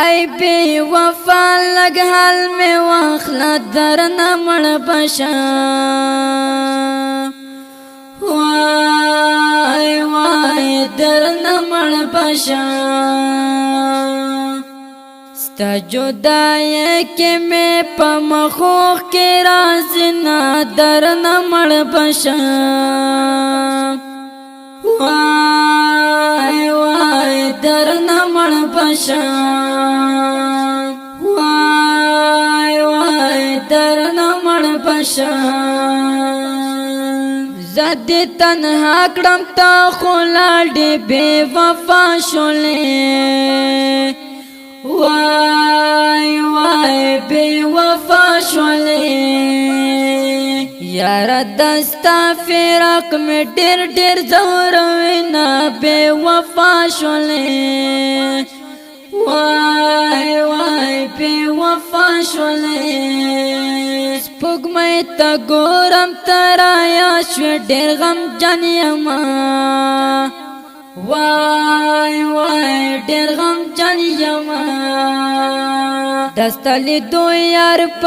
ای بی وفا لگ حال میں واخلا درنا مڑ بشا وای وای درنا مڑ بشا ستا جدائی کے میں پمخوخ کے رازنا درنا مڑ بشا وای وای درنا مڑ بشا وای وای درنا مڑ بشا زد تنہا کڑم تا خولاڈی بے وفا شولے وای وای بے وفا شولے یار دستا فراق میں ڈیر ڈیر زوروینا بے وفا شولے وای وای بے وفا شولے سپوگ میں تا گورم ترایا شو ڈیر غم جانیما وای وای ډېر غم جن یما دستلی دو یار پس